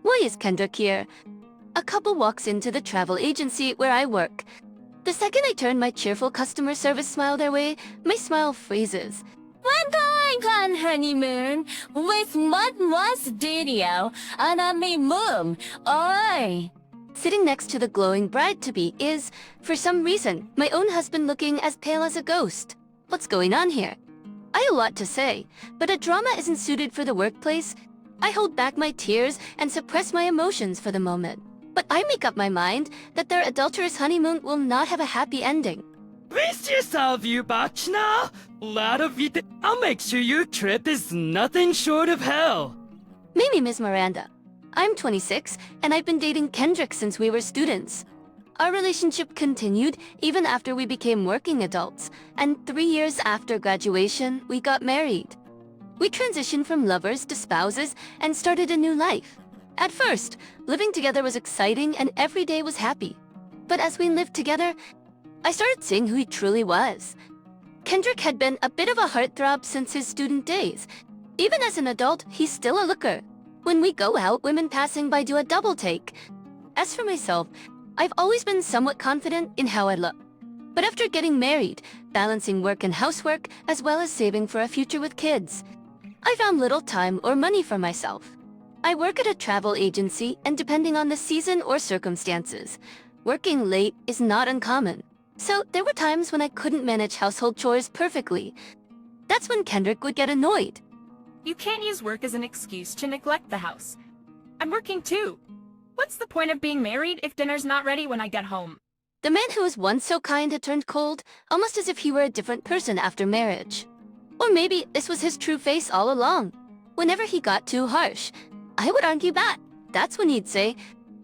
Why is Kendrick here? A couple walks into the travel agency where I work. The second I turn my cheerful customer service smile their way, my smile freezes. We're going on honeymoon with Mademoiselle Studio on Honeymoon. Oi! Sitting next to the glowing bride-to-be is, for some reason, my own husband looking as pale as a ghost. What's going on here? I have a lot to say, but a drama isn't suited for the workplace. I hold back my tears and suppress my emotions for the moment. But I make up my mind that their adulterous honeymoon will not have a happy ending. Brace yourself, you bachelor! I'll make sure your trip is nothing short of hell. Maybe Miss Miranda. I'm 26, and I've been dating Kendrick since we were students. Our relationship continued even after we became working adults, and 3 years after graduation, we got married. We transitioned from lovers to spouses and started a new life. At first, living together was exciting and every day was happy. But as we lived together, I started seeing who he truly was. Kendrick had been a bit of a heartthrob since his student days. Even as an adult, he's still a looker. When we go out, women passing by do a double take. As for myself, I've always been somewhat confident in how I look. But after getting married, balancing work and housework, as well as saving for a future with kids, I found little time or money for myself. I work at a travel agency, and depending on the season or circumstances, working late is not uncommon. So there were times when I couldn't manage household chores perfectly. That's when Kendrick would get annoyed. You can't use work as an excuse to neglect the house. I'm working too. What's the point of being married if dinner's not ready when I get home? The man who was once so kind had turned cold, almost as if he were a different person after marriage. Or maybe this was his true face all along. Whenever he got too harsh, I would argue back. That's when he'd say,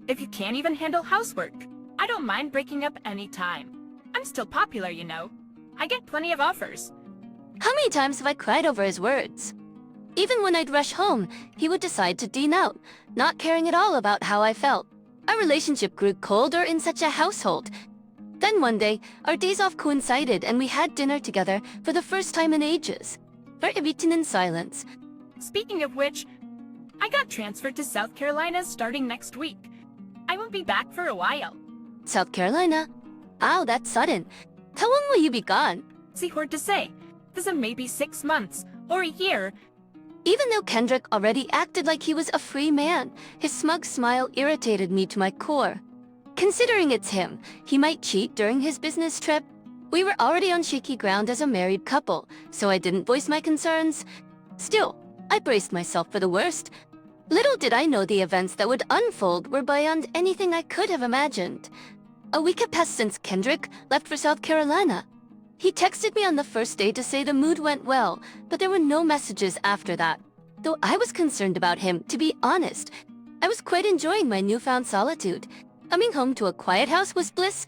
If you can't even handle housework, I don't mind breaking up any time. I'm still popular, you know. I get plenty of offers. How many times have I cried over his words? Even when I'd rush home, he would decide to dean out, not caring at all about how I felt. Our relationship grew colder in such a household. Then one day, our days off coincided and we had dinner together for the first time in ages. We're eaten in silence. Speaking of which, I got transferred to South Carolina starting next week. I won't be back for a while. South Carolina? Ow, that's sudden. How long will you be gone? See, hard to say. This is maybe 6 months or a year. Even though Kendrick already acted like he was a free man, his smug smile irritated me to my core. Considering it's him, he might cheat during his business trip. We were already on shaky ground as a married couple, so I didn't voice my concerns. Still, I braced myself for the worst. Little did I know the events that would unfold were beyond anything I could have imagined. A week had passed since Kendrick left for South Carolina. He texted me on the first day to say the mood went well, but there were no messages after that. Though I was concerned about him, to be honest, I was quite enjoying my newfound solitude. Coming home to a quiet house was bliss.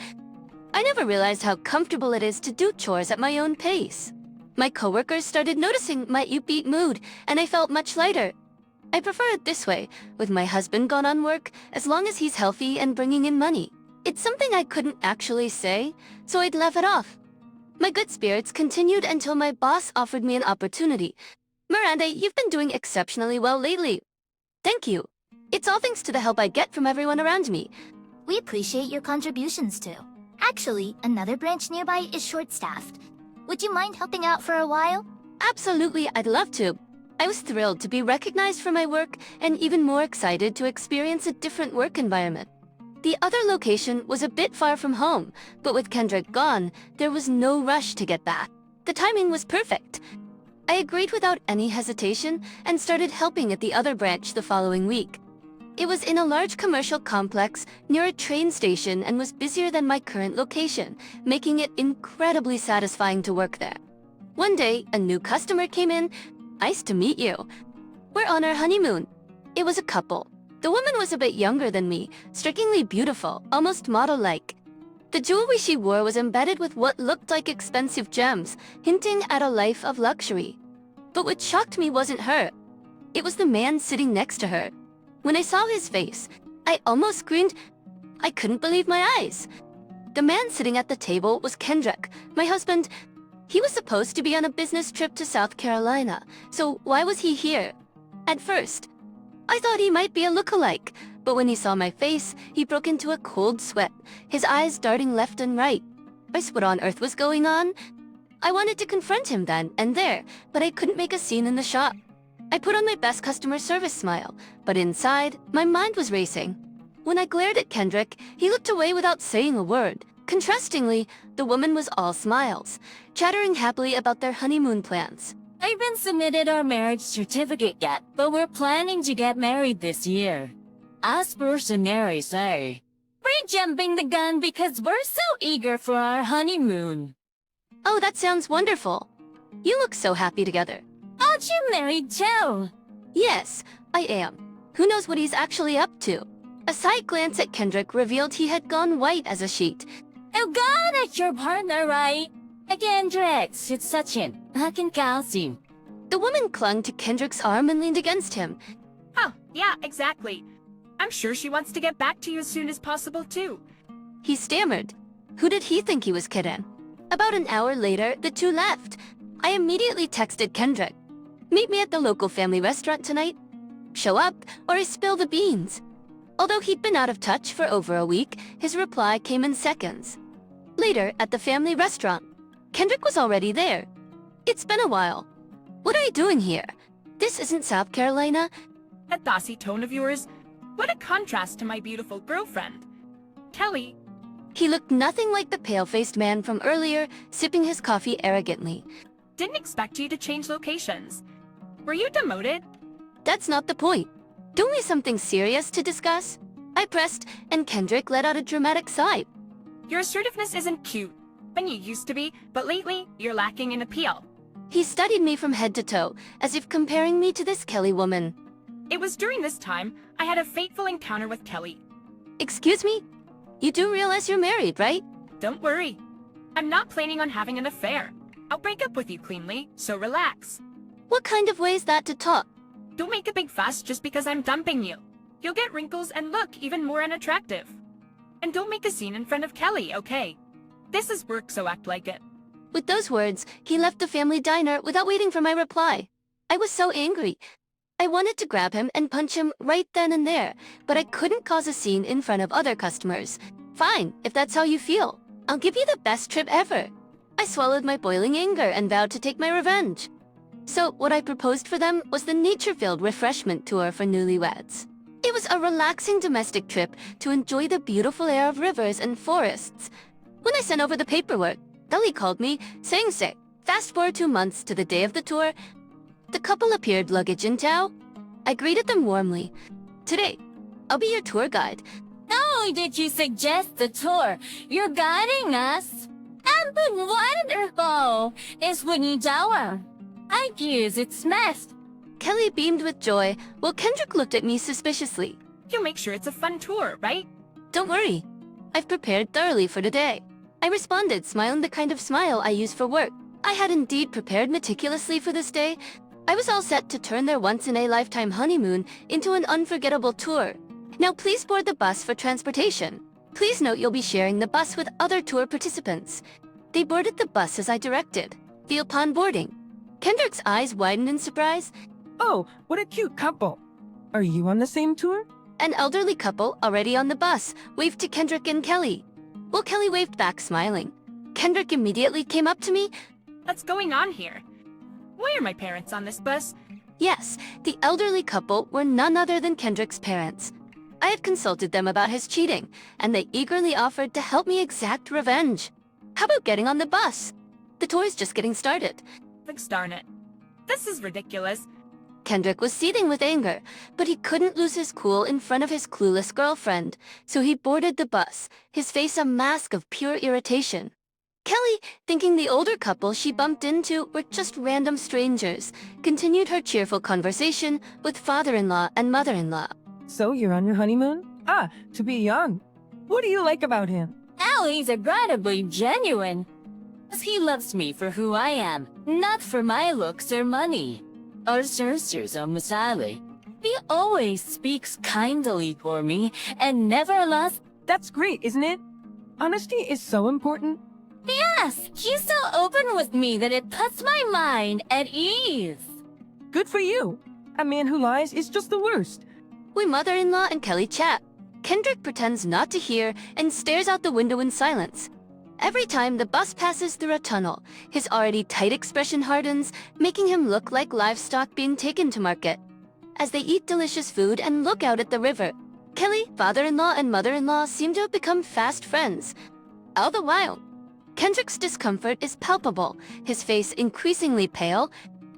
I never realized how comfortable it is to do chores at my own pace. My coworkers started noticing my upbeat mood, and I felt much lighter. I prefer it this way, with my husband gone on work, as long as he's healthy and bringing in money. It's something I couldn't actually say, so I'd laugh it off. My good spirits continued until my boss offered me an opportunity. Miranda, you've been doing exceptionally well lately. Thank you. It's all thanks to the help I get from everyone around me. We appreciate your contributions too. Actually, another branch nearby is short-staffed. Would you mind helping out for a while? Absolutely, I'd love to. I was thrilled to be recognized for my work and even more excited to experience a different work environment. The other location was a bit far from home, but with Kendrick gone, there was no rush to get back. The timing was perfect. I agreed without any hesitation and started helping at the other branch the following week. It was in a large commercial complex near a train station and was busier than my current location, making it incredibly satisfying to work there. One day, a new customer came in. Nice to meet you. We're on our honeymoon. It was a couple. The woman was a bit younger than me, strikingly beautiful, almost model-like. The jewelry she wore was embedded with what looked like expensive gems, hinting at a life of luxury. But what shocked me wasn't her. It was the man sitting next to her. When I saw his face, I almost screamed. I couldn't believe my eyes. The man sitting at the table was Kendrick, my husband. He was supposed to be on a business trip to South Carolina, so why was he here? At first, I thought he might be a lookalike, but when he saw my face, he broke into a cold sweat, his eyes darting left and right. What on earth was going on? I wanted to confront him then and there, but I couldn't make a scene in the shop. I put on my best customer service smile, but inside, my mind was racing. When I glared at Kendrick, he looked away without saying a word. Contrastingly, the woman was all smiles, chattering happily about their honeymoon plans. I haven't submitted our marriage certificate yet, but we're planning to get married this year. As mercenaries say, we're jumping the gun because we're so eager for our honeymoon. Oh, that sounds wonderful. You look so happy together. Aren't you married too? Yes, I am. Who knows what he's actually up to? A side glance at Kendrick revealed he had gone white as a sheet. Oh God, that's your partner, right? Again, Drex, it's Sachin. I can calcium. The woman clung to Kendrick's arm and leaned against him. Oh, yeah, exactly. I'm sure she wants to get back to you as soon as possible, too. He stammered. Who did he think he was kidding? About an hour later, the two left. I immediately texted Kendrick. Meet me at the local family restaurant tonight. Show up, or I spill the beans. Although he'd been out of touch for over a week, his reply came in seconds. Later, at the family restaurant, Kendrick was already there. It's been a while. What are you doing here? This isn't South Carolina. That bossy tone of yours. What a contrast to my beautiful girlfriend. Kelly. He looked nothing like the pale-faced man from earlier, sipping his coffee arrogantly. Didn't expect you to change locations. Were you demoted? That's not the point. Don't we something serious to discuss? I pressed, and Kendrick let out a dramatic sigh. Your assertiveness isn't cute. When you used to be, but lately, you're lacking in appeal. He studied me from head to toe, as if comparing me to this Kelly woman. It was during this time I had a fateful encounter with Kelly. Excuse me? You do realize you're married, right? Don't worry. I'm not planning on having an affair. I'll break up with you cleanly, so relax. What kind of way is that to talk? Don't make a big fuss just because I'm dumping you. You'll get wrinkles and look even more unattractive. And don't make a scene in front of Kelly, okay? This is work, so act like it. With those words, he left the family diner without waiting for my reply. I was so angry. I wanted to grab him and punch him right then and there, but I couldn't cause a scene in front of other customers. Fine, if that's how you feel. I'll give you the best trip ever. I swallowed my boiling anger and vowed to take my revenge. So what I proposed for them was the nature-filled refreshment tour for newlyweds. It was a relaxing domestic trip to enjoy the beautiful air of rivers and forests. When I sent over the paperwork, Dali called me, saying, fast forward 2 months to the day of the tour. The couple appeared luggage in tow. I greeted them warmly. Today, I'll be your tour guide. Not only did you suggest the tour, you're guiding us. And the wonderful is when you tower. I use it's messed. Kelly beamed with joy, while Kendrick looked at me suspiciously. You'll make sure it's a fun tour, right? Don't worry. I've prepared thoroughly for today. I responded, smiling the kind of smile I use for work. I had indeed prepared meticulously for this day. I was all set to turn their once-in-a-lifetime honeymoon into an unforgettable tour. Now please board the bus for transportation. Please note you'll be sharing the bus with other tour participants. They boarded the bus as I directed. Upon boarding, Kendrick's eyes widened in surprise. Oh, what a cute couple. Are you on the same tour? An elderly couple, already on the bus, waved to Kendrick and Kelly. Well, Kelly waved back, smiling. Kendrick immediately came up to me. What's going on here? Why are my parents on this bus? Yes, the elderly couple were none other than Kendrick's parents. I had consulted them about his cheating, and they eagerly offered to help me exact revenge. How about getting on the bus? The tour's just getting started. Darn it. This is ridiculous. Kendrick was seething with anger, but he couldn't lose his cool in front of his clueless girlfriend, so he boarded the bus, his face a mask of pure irritation. Kelly, thinking the older couple she bumped into were just random strangers, continued her cheerful conversation with father-in-law and mother-in-law. So you're on your honeymoon? Ah, to be young. What do you like about him? Now he's incredibly genuine. 'Cause he loves me for who I am, not for my looks or money. Our sisters are Masali. He always speaks kindly for me and never lost. That's great, isn't it? Honesty is so important. Yes, he's so open with me that it puts my mind at ease. Good for you. A man who lies is just the worst. We mother-in-law and Kelly chat. Kendrick pretends not to hear and stares out the window in silence. Every time the bus passes through a tunnel, his already tight expression hardens, making him look like livestock being taken to market. As they eat delicious food and look out at the river, Kelly, father-in-law, and mother-in-law seem to have become fast friends. All the while, Kendrick's discomfort is palpable, his face increasingly pale.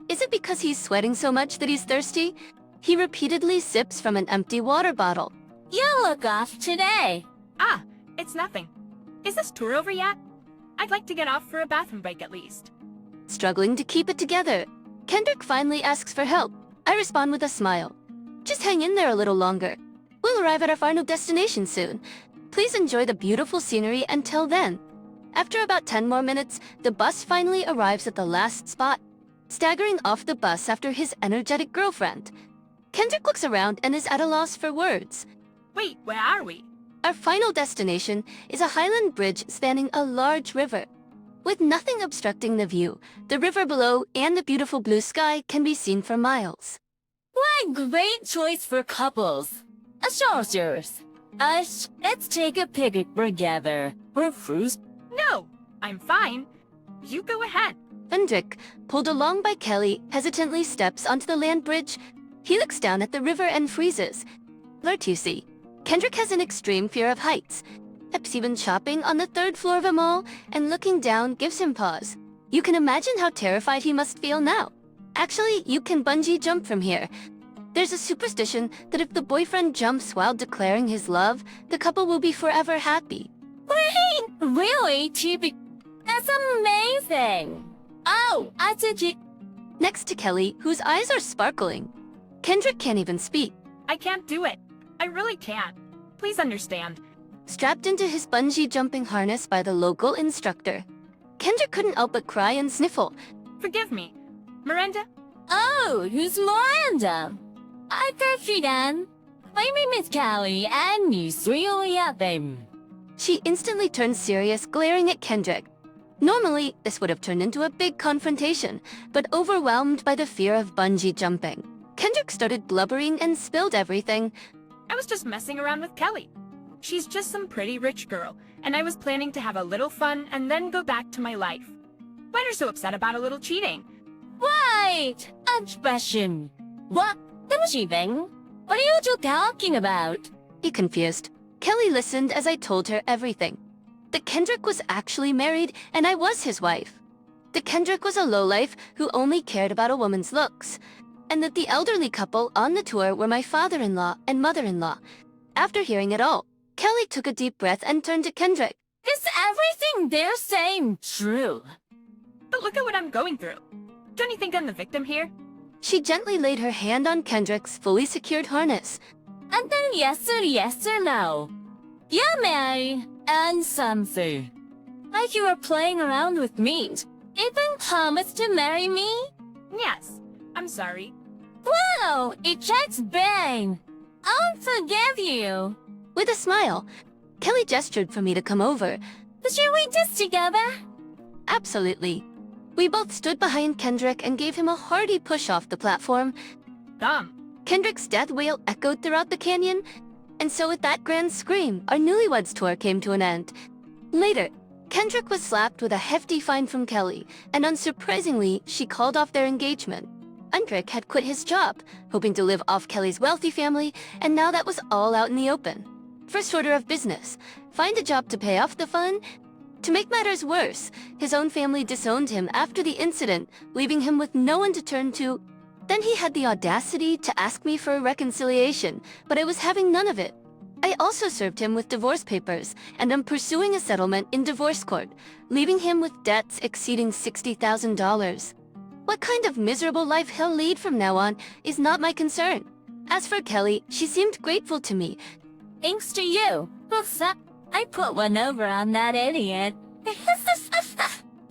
Is it because he's sweating so much that he's thirsty? He repeatedly sips from an empty water bottle. You look off today. Ah, it's nothing. Is this tour over yet? I'd like to get off for a bathroom break at least. Struggling to keep it together, Kendrick finally asks for help. I respond with a smile. Just hang in there a little longer. We'll arrive at our final destination soon. Please enjoy the beautiful scenery until then. After about 10 more minutes, the bus finally arrives at the last spot, staggering off the bus after his energetic girlfriend. Kendrick looks around and is at a loss for words. Wait, where are we? Our final destination is a highland bridge spanning a large river. With nothing obstructing the view, the river below and the beautiful blue sky can be seen for miles. What a great choice for couples. Shows yours. Let's take a picnic together. We're fruits. No, I'm fine. You go ahead. Kendrick, pulled along by Kelly, hesitantly steps onto the land bridge. He looks down at the river and freezes. Alert, you see. Kendrick has an extreme fear of heights. Perhaps even shopping on the 3rd floor of a mall and looking down gives him pause. You can imagine how terrified he must feel now. Actually, you can bungee jump from here. There's a superstition that if the boyfriend jumps while declaring his love, the couple will be forever happy. Wait, really, TV? That's amazing. Oh, I did you. Next to Kelly, whose eyes are sparkling. Kendrick can't even speak. I can't do it. I really can't. Please understand. Strapped into his bungee jumping harness by the local instructor, Kendrick couldn't help but cry and sniffle. Forgive me. Miranda? Oh, who's Miranda? I then. My name is Callie, and he's really at them. She instantly turned serious, glaring at Kendrick. Normally, this would have turned into a big confrontation, but overwhelmed by the fear of bungee jumping, Kendrick started blubbering and spilled everything. I was just messing around with Kelly. She's just some pretty rich girl, and I was planning to have a little fun and then go back to my life. Why are you so upset about a little cheating? Wait, expression. What? Cheating? What are you two talking about? He confused. Kelly listened as I told her everything. That Kendrick was actually married and I was his wife. That Kendrick was a lowlife who only cared about a woman's looks. And that the elderly couple on the tour were my father-in-law and mother-in-law. After hearing it all, Kelly took a deep breath and turned to Kendrick. Is everything they're saying true? But look at what I'm going through. Don't you think I'm the victim here? She gently laid her hand on Kendrick's fully secured harness. And then yes or no. Yeah, Mary. And something. Like you were playing around with meat. Even promised to marry me? Yes. I'm sorry. Wow, it checks bang. I'll forgive you. With a smile, Kelly gestured for me to come over. Should we just together? Absolutely. We both stood behind Kendrick and gave him a hearty push off the platform. Dumb. Kendrick's death wail echoed throughout the canyon, and so with that grand scream, our newlyweds tour came to an end. Later, Kendrick was slapped with a hefty fine from Kelly, and unsurprisingly, she called off their engagement. Kendrick had quit his job, hoping to live off Kelly's wealthy family, and now that was all out in the open. First order of business, find a job to pay off the fund. To make matters worse, his own family disowned him after the incident, leaving him with no one to turn to. Then he had the audacity to ask me for a reconciliation, but I was having none of it. I also served him with divorce papers, and am pursuing a settlement in divorce court, leaving him with debts exceeding $60,000. What kind of miserable life he'll lead from now on is not my concern. As for Kelly, she seemed grateful to me. Thanks to you. What's up? I put one over on that idiot.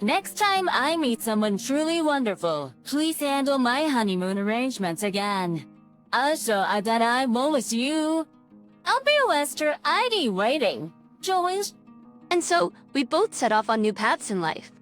Next time I meet someone truly wonderful, please handle my honeymoon arrangements again. Also, that I won't with you. I'll be Wester ID waiting. Joins. And so, we both set off on new paths in life.